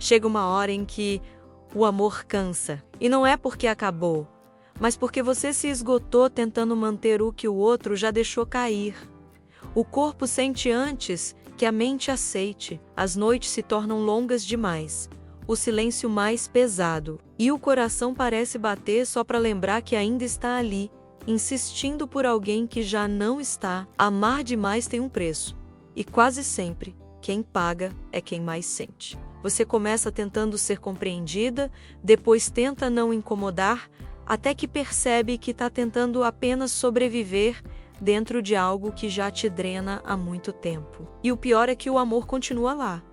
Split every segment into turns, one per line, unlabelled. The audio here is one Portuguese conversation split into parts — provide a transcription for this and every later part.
Chega uma hora em que o amor cansa. E não é porque acabou, mas porque você se esgotou tentando manter o que o outro já deixou cair. O corpo sente antes que a mente aceite. As noites se tornam longas demais. O silêncio mais pesado. E o coração parece bater só para lembrar que ainda está ali, insistindo por alguém que já não está. Amar demais tem um preço. E quase sempre, quem paga é quem mais sente. Você começa tentando ser compreendida, depois tenta não incomodar, até que percebe que está tentando apenas sobreviver dentro de algo que já te drena há muito tempo. E o pior é que o amor continua lá.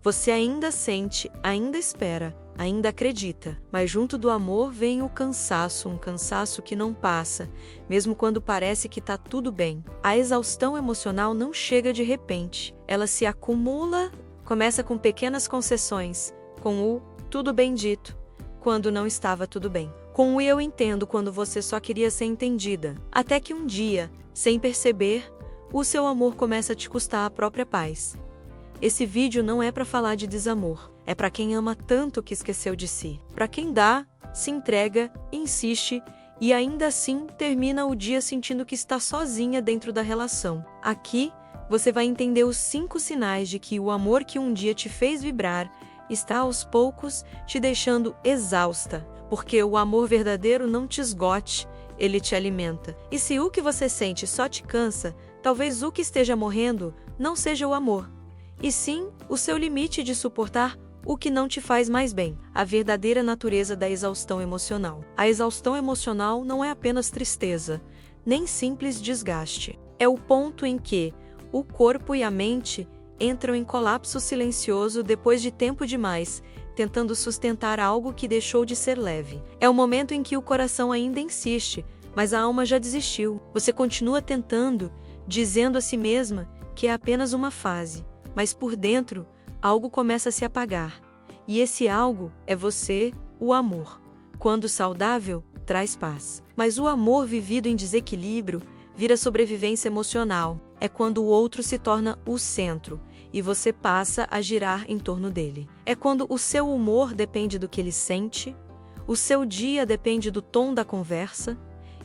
Você ainda sente, ainda espera, ainda acredita, mas junto do amor vem o cansaço, um cansaço que não passa, mesmo quando parece que está tudo bem. A exaustão emocional não chega de repente, ela se acumula, começa com pequenas concessões, com o tudo bem dito, quando não estava tudo bem. Com o eu entendo quando você só queria ser entendida. Até que um dia, sem perceber, o seu amor começa a te custar a própria paz. Esse vídeo não é para falar de desamor, é para quem ama tanto que esqueceu de si. Para quem dá, se entrega, insiste e ainda assim termina o dia sentindo que está sozinha dentro da relação. Aqui, você vai entender os 5 sinais de que o amor que um dia te fez vibrar está aos poucos te deixando exausta, porque o amor verdadeiro não te esgote, ele te alimenta. E se o que você sente só te cansa, talvez o que esteja morrendo não seja o amor, e sim o seu limite de suportar o que não te faz mais bem. A verdadeira natureza da exaustão emocional. A exaustão emocional não é apenas tristeza, nem simples desgaste. É o ponto em que o corpo e a mente entram em colapso silencioso depois de tempo demais, tentando sustentar algo que deixou de ser leve. É o momento em que o coração ainda insiste, mas a alma já desistiu. Você continua tentando, dizendo a si mesma que é apenas uma fase, mas por dentro, algo começa a se apagar. E esse algo é você, o amor. Quando saudável, traz paz. Mas o amor vivido em desequilíbrio vira sobrevivência emocional. É quando o outro se torna o centro e você passa a girar em torno dele. É quando o seu humor depende do que ele sente, o seu dia depende do tom da conversa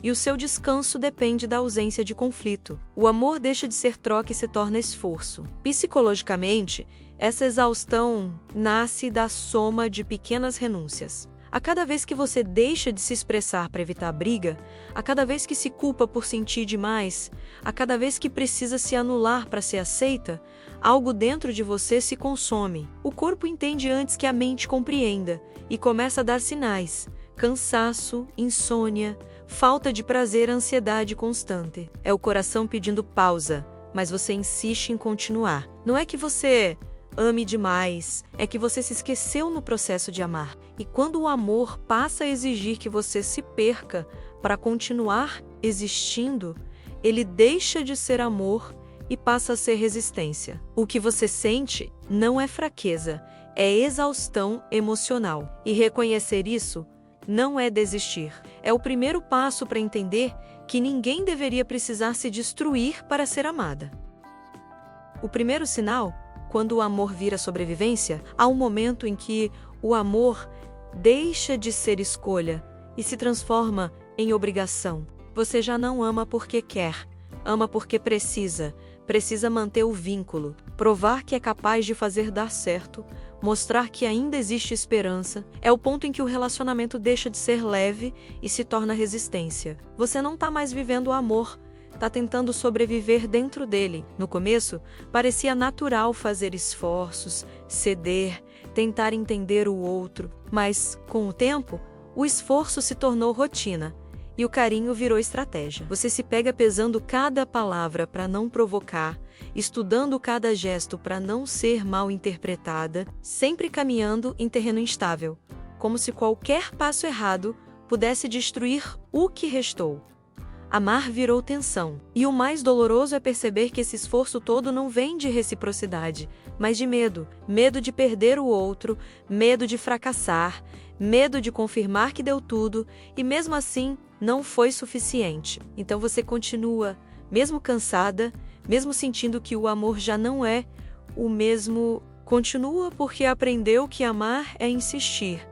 e o seu descanso depende da ausência de conflito. O amor deixa de ser troca e se torna esforço. Psicologicamente, essa exaustão nasce da soma de pequenas renúncias. A cada vez que você deixa de se expressar para evitar briga, a cada vez que se culpa por sentir demais, a cada vez que precisa se anular para ser aceita, algo dentro de você se consome. O corpo entende antes que a mente compreenda e começa a dar sinais: cansaço, insônia, falta de prazer, ansiedade constante. É o coração pedindo pausa, mas você insiste em continuar. Não é que você ame demais, é que você se esqueceu no processo de amar. E quando o amor passa a exigir que você se perca para continuar existindo, ele deixa de ser amor e passa a ser resistência. O que você sente não é fraqueza, é exaustão emocional. E reconhecer isso não é desistir. É o primeiro passo para entender que ninguém deveria precisar se destruir para ser amada. O primeiro sinal, quando o amor vira sobrevivência, há um momento em que o amor deixa de ser escolha e se transforma em obrigação. Você já não ama porque quer, ama porque precisa manter o vínculo, provar que é capaz de fazer dar certo, mostrar que ainda existe esperança. É o ponto em que o relacionamento deixa de ser leve e se torna resistência. Você não está mais vivendo o amor, está tentando sobreviver dentro dele. No começo, parecia natural fazer esforços, ceder, tentar entender o outro, mas, com o tempo, o esforço se tornou rotina e o carinho virou estratégia. Você se pega pesando cada palavra para não provocar, estudando cada gesto para não ser mal interpretada, sempre caminhando em terreno instável, como se qualquer passo errado pudesse destruir o que restou. Amar virou tensão, e o mais doloroso é perceber que esse esforço todo não vem de reciprocidade, mas de medo. Medo de perder o outro, medo de fracassar, medo de confirmar que deu tudo, e mesmo assim, não foi suficiente. Então você continua, mesmo cansada, mesmo sentindo que o amor já não é o mesmo Continua porque aprendeu que amar é insistir,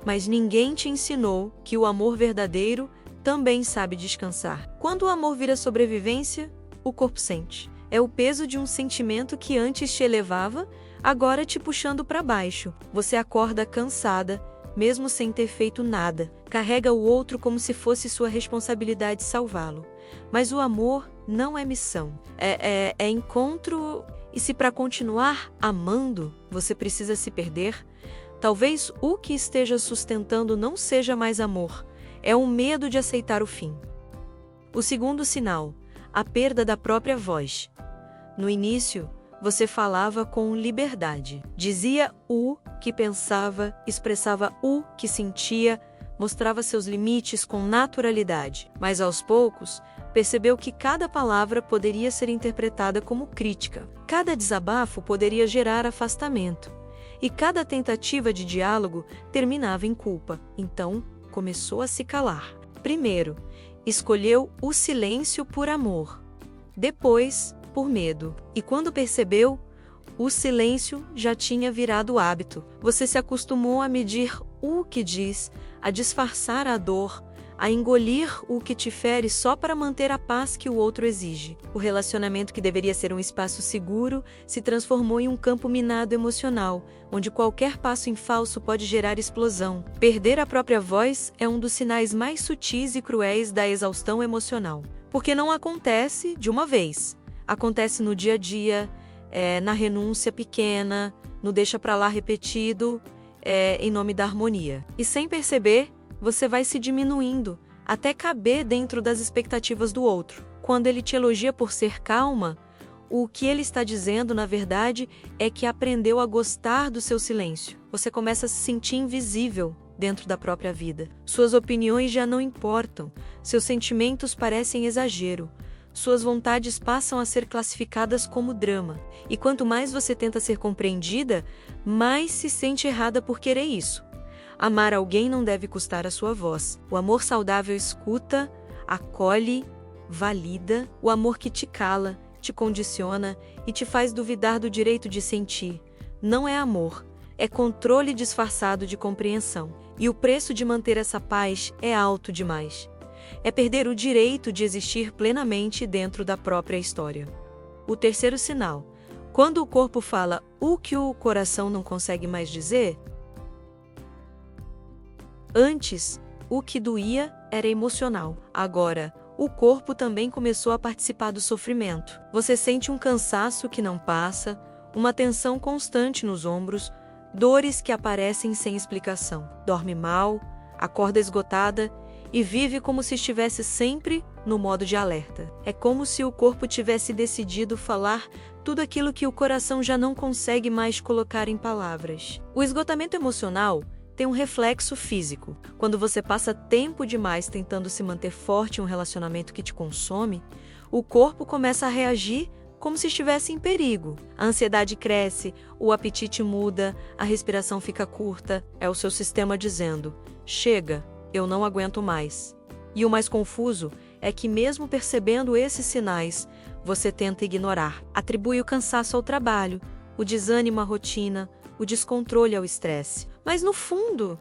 mas ninguém te ensinou que o amor verdadeiro também sabe descansar. Quando o amor vira sobrevivência, o corpo sente. É o peso de um sentimento que antes te elevava, agora te puxando para baixo. Você acorda cansada, mesmo sem ter feito nada. Carrega o outro como se fosse sua responsabilidade salvá-lo. Mas o amor não é missão. É encontro. E se para continuar amando, você precisa se perder, talvez o que esteja sustentando não seja mais amor, é um medo de aceitar o fim. O segundo sinal, a perda da própria voz. No início, você falava com liberdade. Dizia o que pensava, expressava o que sentia, mostrava seus limites com naturalidade. Mas aos poucos, percebeu que cada palavra poderia ser interpretada como crítica. Cada desabafo poderia gerar afastamento. E cada tentativa de diálogo terminava em culpa. Então, começou a se calar. Primeiro, escolheu o silêncio por amor. Depois, por medo. E quando percebeu, o silêncio já tinha virado hábito. Você se acostumou a medir o que diz, a disfarçar a dor, a engolir o que te fere só para manter a paz que o outro exige. O relacionamento que deveria ser um espaço seguro se transformou em um campo minado emocional, onde qualquer passo em falso pode gerar explosão. Perder a própria voz é um dos sinais mais sutis e cruéis da exaustão emocional. Porque não acontece de uma vez. Acontece no dia a dia, na renúncia pequena, no deixa pra lá repetido, em nome da harmonia. E sem perceber, você vai se diminuindo, até caber dentro das expectativas do outro. Quando ele te elogia por ser calma, o que ele está dizendo, na verdade, é que aprendeu a gostar do seu silêncio. Você começa a se sentir invisível dentro da própria vida. Suas opiniões já não importam, seus sentimentos parecem exagero. Suas vontades passam a ser classificadas como drama. E quanto mais você tenta ser compreendida, mais se sente errada por querer isso. Amar alguém não deve custar a sua voz. O amor saudável escuta, acolhe, valida. O amor que te cala, te condiciona e te faz duvidar do direito de sentir. Não é amor, é controle disfarçado de compreensão. E o preço de manter essa paz é alto demais. É perder o direito de existir plenamente dentro da própria história. O terceiro sinal. Quando o corpo fala o que o coração não consegue mais dizer, antes, o que doía era emocional. Agora, o corpo também começou a participar do sofrimento. Você sente um cansaço que não passa, uma tensão constante nos ombros, dores que aparecem sem explicação. Dorme mal, acorda esgotada e vive como se estivesse sempre no modo de alerta. É como se o corpo tivesse decidido falar tudo aquilo que o coração já não consegue mais colocar em palavras. O esgotamento emocional tem um reflexo físico. Quando você passa tempo demais tentando se manter forte em um relacionamento que te consome, o corpo começa a reagir como se estivesse em perigo. A ansiedade cresce, o apetite muda, a respiração fica curta. É o seu sistema dizendo: chega, eu não aguento mais. E o mais confuso é que, mesmo percebendo esses sinais, você tenta ignorar. Atribui o cansaço ao trabalho, o desânimo à rotina, o descontrole ao estresse. Mas no fundo,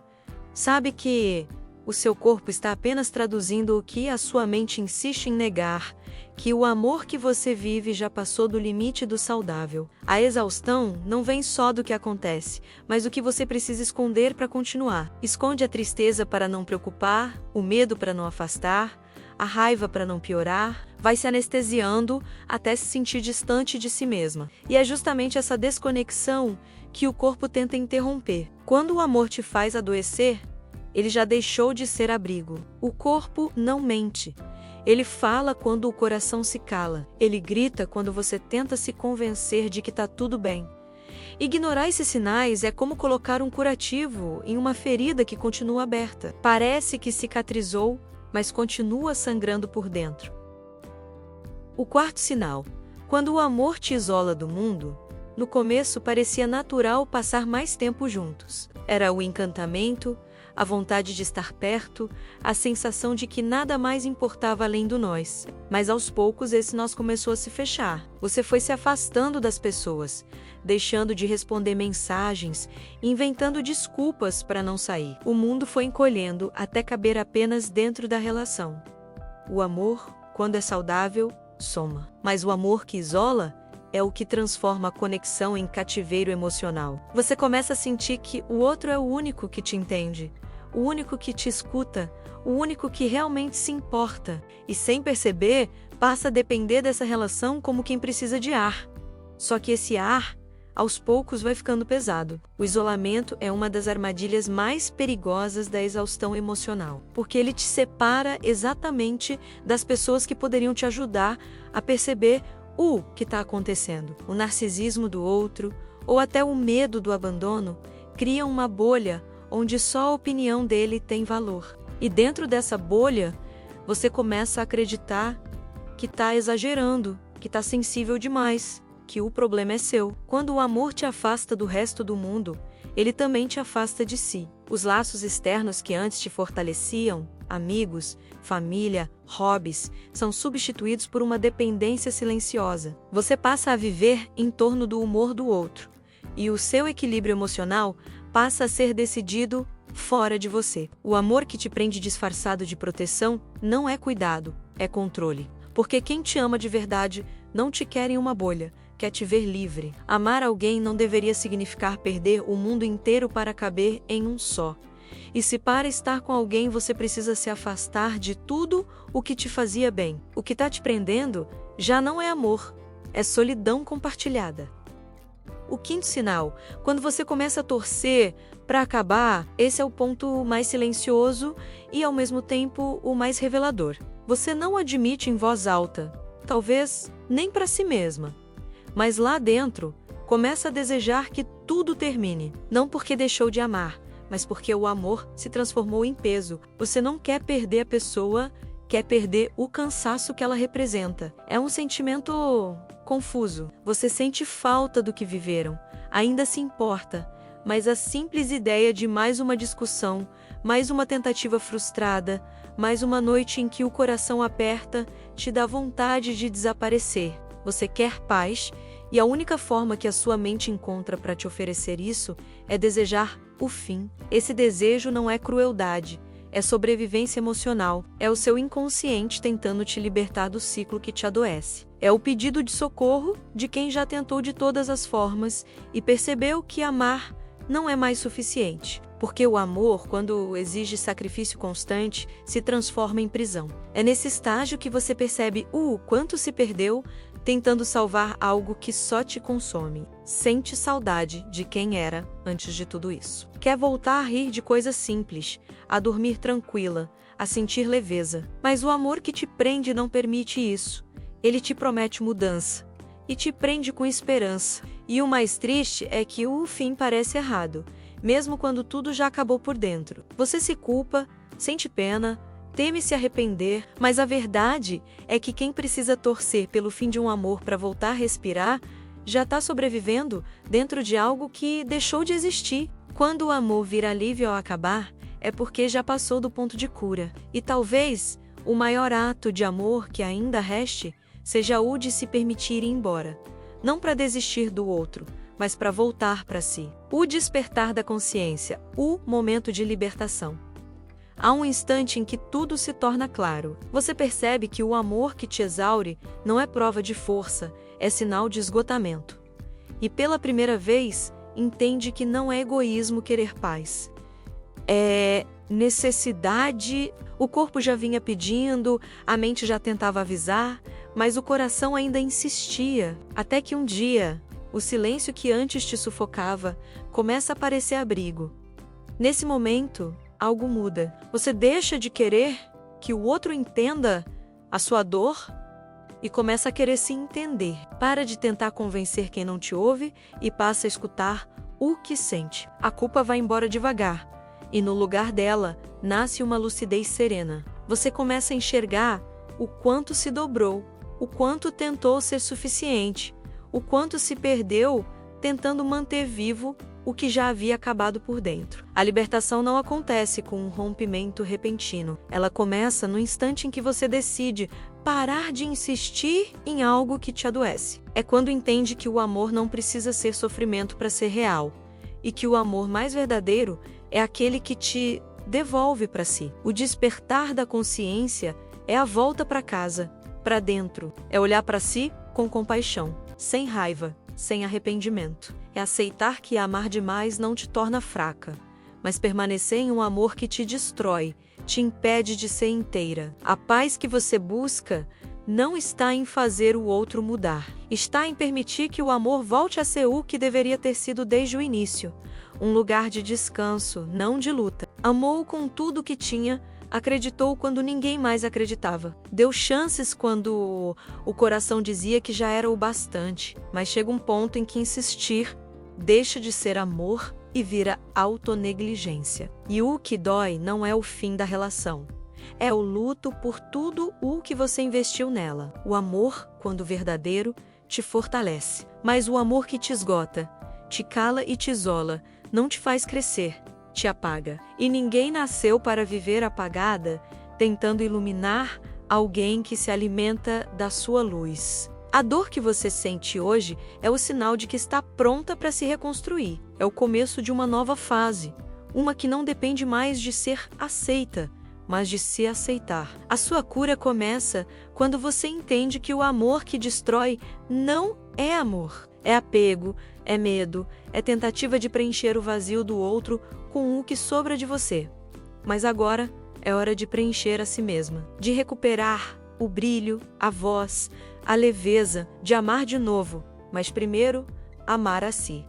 sabe que o seu corpo está apenas traduzindo o que a sua mente insiste em negar, que o amor que você vive já passou do limite do saudável. A exaustão não vem só do que acontece, mas do que você precisa esconder para continuar. Esconde a tristeza para não preocupar, o medo para não afastar, a raiva para não piorar, vai se anestesiando até se sentir distante de si mesma. E é justamente essa desconexão que o corpo tenta interromper. Quando o amor te faz adoecer, ele já deixou de ser abrigo. O corpo não mente. Ele fala quando o coração se cala. Ele grita quando você tenta se convencer de que está tudo bem. Ignorar esses sinais é como colocar um curativo em uma ferida que continua aberta. Parece que cicatrizou, mas continua sangrando por dentro. O quarto sinal. Quando o amor te isola do mundo, no começo parecia natural passar mais tempo juntos. Era o encantamento, a vontade de estar perto, a sensação de que nada mais importava além do nós. Mas aos poucos esse nós começou a se fechar. Você foi se afastando das pessoas, deixando de responder mensagens, inventando desculpas para não sair. O mundo foi encolhendo até caber apenas dentro da relação. O amor, quando é saudável, soma. Mas o amor que isola é o que transforma a conexão em cativeiro emocional. Você começa a sentir que o outro é o único que te entende, o único que te escuta, o único que realmente se importa. E sem perceber, passa a depender dessa relação como quem precisa de ar. Só que esse ar, aos poucos, vai ficando pesado. O isolamento é uma das armadilhas mais perigosas da exaustão emocional, porque ele te separa exatamente das pessoas que poderiam te ajudar a perceber o que está acontecendo. O narcisismo do outro, ou até o medo do abandono, cria uma bolha onde só a opinião dele tem valor. E dentro dessa bolha, você começa a acreditar que está exagerando, que está sensível demais, que o problema é seu. Quando o amor te afasta do resto do mundo, ele também te afasta de si. Os laços externos que antes te fortaleciam, amigos, família, hobbies, são substituídos por uma dependência silenciosa. Você passa a viver em torno do humor do outro, e o seu equilíbrio emocional passa a ser decidido fora de você. O amor que te prende disfarçado de proteção não é cuidado, é controle. Porque quem te ama de verdade não te quer em uma bolha, quer te ver livre. Amar alguém não deveria significar perder o mundo inteiro para caber em um só. E se para estar com alguém você precisa se afastar de tudo o que te fazia bem, o que está te prendendo já não é amor, é solidão compartilhada. O quinto sinal, quando você começa a torcer para acabar, esse é o ponto mais silencioso e ao mesmo tempo o mais revelador. Você não admite em voz alta, talvez nem para si mesma, mas lá dentro começa a desejar que tudo termine, não porque deixou de amar, mas porque o amor se transformou em peso. Você não quer perder a pessoa, quer perder o cansaço que ela representa. É um sentimento confuso. Você sente falta do que viveram, ainda se importa, mas a simples ideia de mais uma discussão, mais uma tentativa frustrada, mais uma noite em que o coração aperta, te dá vontade de desaparecer. Você quer paz, e a única forma que a sua mente encontra para te oferecer isso é desejar o fim. Esse desejo não é crueldade, é sobrevivência emocional, é o seu inconsciente tentando te libertar do ciclo que te adoece. É o pedido de socorro de quem já tentou de todas as formas e percebeu que amar não é mais suficiente. Porque o amor, quando exige sacrifício constante, se transforma em prisão. É nesse estágio que você percebe o quanto se perdeu tentando salvar algo que só te consome. Sente saudade de quem era antes de tudo isso. Quer voltar a rir de coisas simples, a dormir tranquila, a sentir leveza. Mas o amor que te prende não permite isso. Ele te promete mudança e te prende com esperança. E o mais triste é que o fim parece errado, mesmo quando tudo já acabou por dentro. Você se culpa, sente pena, teme se arrepender, mas a verdade é que quem precisa torcer pelo fim de um amor para voltar a respirar, já está sobrevivendo dentro de algo que deixou de existir. Quando o amor vira alívio ao acabar, é porque já passou do ponto de cura. E talvez o maior ato de amor que ainda reste seja o de se permitir ir embora. Não para desistir do outro, mas para voltar para si. O despertar da consciência, o momento de libertação. Há um instante em que tudo se torna claro. Você percebe que o amor que te exaure não é prova de força, é sinal de esgotamento. E pela primeira vez, entende que não é egoísmo querer paz. É necessidade. O corpo já vinha pedindo, a mente já tentava avisar, mas o coração ainda insistia. Até que um dia, o silêncio que antes te sufocava começa a parecer abrigo. Nesse momento, algo muda. Você deixa de querer que o outro entenda a sua dor e começa a querer se entender. Para de tentar convencer quem não te ouve e passa a escutar o que sente. A culpa vai embora devagar e no lugar dela nasce uma lucidez serena. Você começa a enxergar o quanto se dobrou, o quanto tentou ser suficiente, o quanto se perdeu tentando manter vivo o que já havia acabado por dentro. A libertação não acontece com um rompimento repentino. Ela começa no instante em que você decide parar de insistir em algo que te adoece. É quando entende que o amor não precisa ser sofrimento para ser real, e que o amor mais verdadeiro é aquele que te devolve para si. O despertar da consciência é a volta para casa, para dentro. É olhar para si com compaixão, sem raiva, sem arrependimento. É aceitar que amar demais não te torna fraca, mas permanecer em um amor que te destrói, te impede de ser inteira. A paz que você busca não está em fazer o outro mudar. Está em permitir que o amor volte a ser o que deveria ter sido desde o início. Um lugar de descanso, não de luta. Amou com tudo o que tinha, acreditou quando ninguém mais acreditava. Deu chances quando o coração dizia que já era o bastante. Mas chega um ponto em que insistir deixa de ser amor e vira autonegligência. E o que dói não é o fim da relação. É o luto por tudo o que você investiu nela. O amor, quando verdadeiro, te fortalece. Mas o amor que te esgota, te cala e te isola, não te faz crescer, te apaga. E ninguém nasceu para viver apagada, tentando iluminar alguém que se alimenta da sua luz. A dor que você sente hoje é o sinal de que está pronta para se reconstruir. É o começo de uma nova fase, uma que não depende mais de ser aceita, mas de se aceitar. A sua cura começa quando você entende que o amor que destrói não é amor. É apego, é medo, é tentativa de preencher o vazio do outro com o que sobra de você. Mas agora é hora de preencher a si mesma, de recuperar o brilho, a voz, a leveza, de amar de novo, mas primeiro, amar a si.